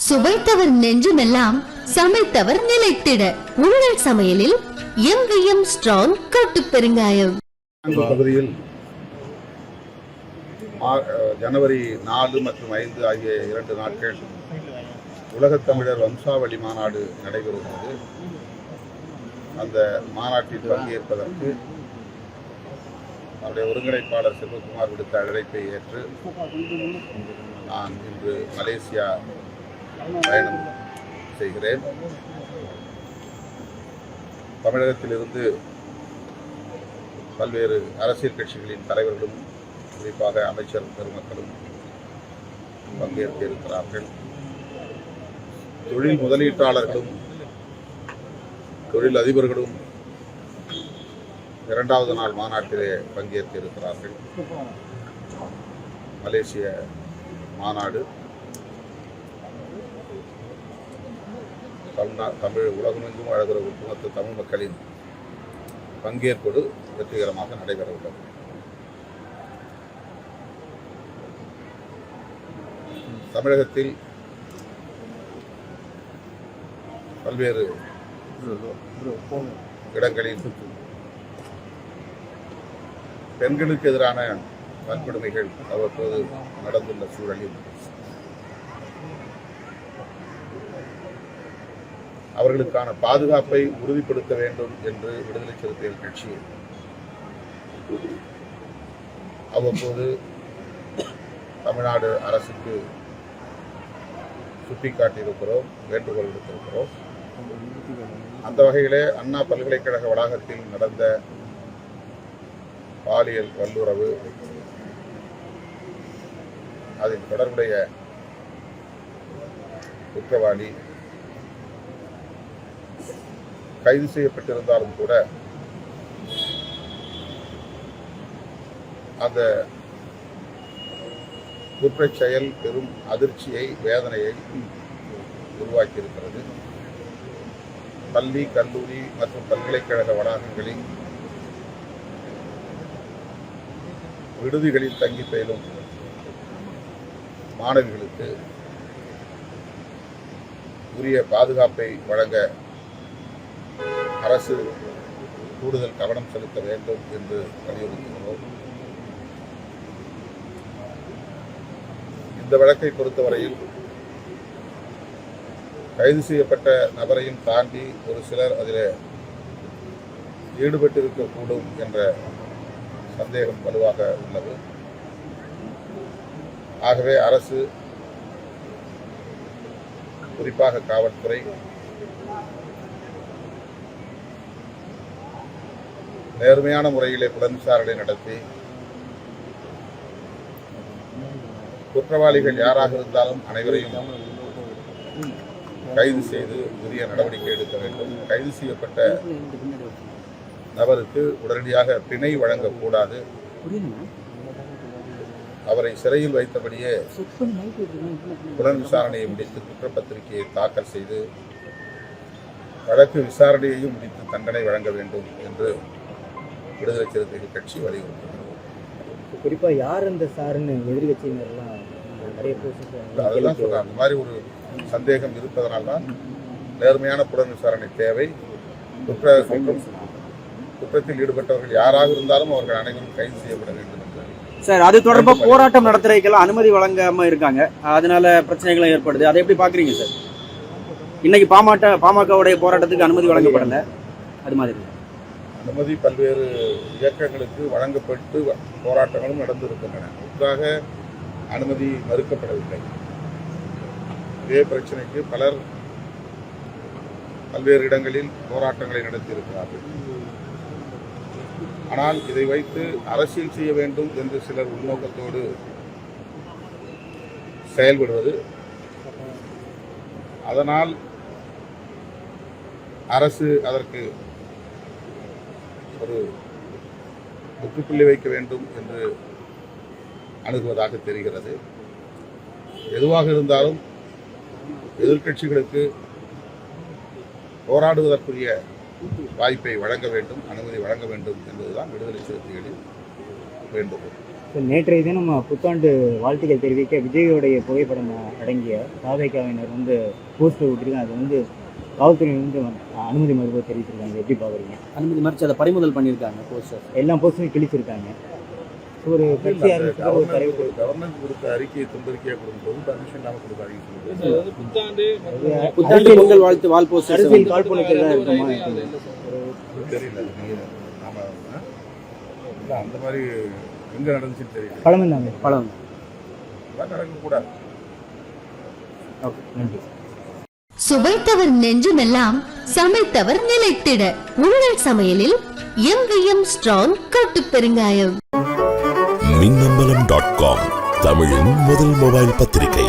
சுவைத்தவர் நெஞ்சுமெல்லாம் சமைத்தவர் நிலைத்திட உங்கள் சமையலில் எங்கேயும் ஸ்ட்ராங் கட்டு பெருங்காயம். பகுதியில் ஜனவரி 4 மற்றும் 5 ஆகிய 2 நாட்கள் உலகத் தமிழர் வம்சாவளி மாநாடு நடைபெறுகிறது. அந்த மாநாட்டில் பங்கேற்பதற்கு அவருடைய ஒருங்கிணைப்பாளர் செல்வகுமார் விடுத்த அழைப்பை ஏற்று நான் இன்று மலேசியா பயணம் செய்கிறேன். தமிழகத்திலிருந்து பல்வேறு அரசியல் கட்சிகளின் தலைவர்களும் குறிப்பாக அமைச்சர் பெருமக்களும் பங்கேற்க இருக்கிறார்கள். தொழில் முதலீட்டாளர்களும் தொழில் அதிபர்களும் 2வது நாள் மாநாட்டிலே பங்கேற்க இருக்கிறார்கள். மலேசிய மாநாடு தமிழ் உலகமெங்கும் வாழ்கிற ஒட்டுமொத்த தமிழ் மக்களின் பங்கேற்போடு வெற்றிகரமாக நடைபெற உள்ளது. தமிழகத்தில் பல்வேறு இடங்களில் பெண்களுக்கு எதிரான வன்கொடுமைகள் அவ்வப்போது நடந்துள்ள சூழலில் அவர்களுக்கான பாதுகாப்பை உறுதிப்படுத்த வேண்டும் என்று விடுதலை சிறுத்தைகள் கட்சி அவ்வப்போது தமிழ்நாடு அரசுக்கு சுட்டிக்காட்டியிருக்கிறோம், வேண்டுகோள் விடுத்திருக்கிறோம். அந்த வகையிலே அண்ணா பல்கலைக்கழக வளாகத்தில் நடந்த பாலியல் வல்லுறவு, அதில் தொடர்புடைய குற்றவாளி கைது செய்யப்பட்டிருந்தாலும் கூட அந்த குற்றச் செயல் பெரும் அதிர்ச்சியை, வேதனையை உருவாக்கியிருக்கிறது. பள்ளி, கல்லூரி மற்றும் பல்கலைக்கழக வளாகங்களில் விடுதிகளில் தங்கி பயிலும் மாணவிகளுக்கு உரிய பாதுகாப்பை வழங்க அரசு கூடுதல் கவனம் செலுத்த வேண்டும் என்று வலியுறுத்துகிறோம். இந்த வழக்கை பொறுத்தவரையில் கைது செய்யப்பட்ட நபரையும் தாண்டி ஒரு சிலர் அதில் ஈடுபட்டிருக்கக்கூடும் என்ற சந்தேகம் வலுவாக உள்ளது. ஆகவே அரசு, குறிப்பாக காவல்துறை, நேர்மையான முறையிலே புலன் விசாரணை நடத்தி குற்றவாளிகள் யாராக இருந்தாலும் அனைவரையும் கைது செய்து உரிய நடவடிக்கை எடுக்க வேண்டும். கைது செய்யப்பட்ட நபருக்கு உடனடியாக பிணை வழங்கக்கூடாது. அவரை சிறையில் வைத்தபடியே புலன் விசாரணையை முடித்து குற்றப்பத்திரிகையை தாக்கல் செய்து வழக்கு விசாரணையையும் முடித்து தண்டனை வழங்க வேண்டும் என்று விடுதலை சிறுத்தைகள் கட்சி வலியுறுத்துகிறது. குறிப்பா யார் அந்த சாருன்னு எதிர்கட்சியினர்லாம் நிறைய அதெல்லாம் சொல்றாங்க. அந்த மாதிரி ஒரு சந்தேகம் இருப்பதனால்தான் நேர்மையான புலன் விசாரணை தேவை. குற்றத்தில் ஈடுபட்டவர்கள் யாராக இருந்தாலும் அவர்கள் அனைவரும் கைது செய்யப்பட வேண்டும் என்று சார், அது தொடர்பாக போராட்டம் நடத்துறதுக்கெல்லாம் அனுமதி வழங்காம இருக்காங்க. அதனால பிரச்சனைகளும் ஏற்படுது. அதை எப்படி பாக்குறீங்க சார்? இன்னைக்கு பாமகவுடைய போராட்டத்துக்கு அனுமதி வழங்கப்படல, அது மாதிரி அனுமதி பல்வேறு இயக்கங்களுக்கு வழங்கப்பட்டு போராட்டங்களும் நடந்திருக்கின்றன. முற்றாக அனுமதி மறுக்கப்படவில்லை. இதே பிரச்சனைக்கு பலர் பல்வேறு இடங்களில் போராட்டங்களை நடத்தியிருக்கிறார்கள். ஆனால் இதை வைத்து அரசியல் செய்ய வேண்டும் என்று சிலர் உள்நோக்கத்தோடு செயல்படுவது, அதனால் அரசு அதற்கு ஒரு முற்றுப்புள்ளி வைக்க வேண்டும் என்று அணுகுவதாக தெரிகிறது. எதுவாக இருந்தாலும் எதிர்க்கட்சிகளுக்கு போராடுவதற்குரிய வாய்ப்பை வழங்க வேண்டும், அனுமதி வழங்க வேண்டும் என்பதுதான் விடுதலை சிறுத்தைகளின் வேண்டுகோள். சார் நேற்றைய தினம் புத்தாண்டு வாழ்த்துக்கள் தெரிவிக்க விஜயோடைய புகைப்படம் அடங்கிய தாவேக்காவினர் வந்து போஸ்டர் விட்டுருக்காங்க. அது வந்து காவல்துறை வந்து அனுமதி மறுப்பு தெரிவிச்சிருக்காங்க. எப்படி பார்க்குறீங்க? அனுமதி மறுத்து அதை பறிமுதல் பண்ணியிருக்காங்க போஸ்டர். எல்லா போஸ்டரும் கிழிச்சிருக்காங்க. ஒரு கட்சி ஆரம்பிச்சு ஒரு தலைவர் கவர்மெண்ட் கொடுத்த அறிக்கையை துண்டறிக்கையாக கொடுக்கும்போது பர்மிஷன் இல்லாமல் கொடுக்க அறிக்கை புத்தாண்டு பொங்கல் வாழ்த்து வால் போஸ்டர் அரசியல் காழ்ப்புணர்ச்சியாக இருக்குமா? தெரியல. நீங்கள் நாம இல்லை அந்த மாதிரி எங்கே நடந்துச்சுன்னு தெரியல. பழம் தாங்க பழம் அதெல்லாம் நடக்கக்கூடாது. ஓகே, நன்றி. சுவைத்தவர் நெஞ்சுமெல்லாம் சமைத்தவர் நிலைத்திட உங்கள் சமையலில் எங்கேயும் ஸ்ட்ராங் கட்டு பெருங்காயம். மின்னம்பலம்.com தமிழின் முதல் மொபைல் பத்திரிகை.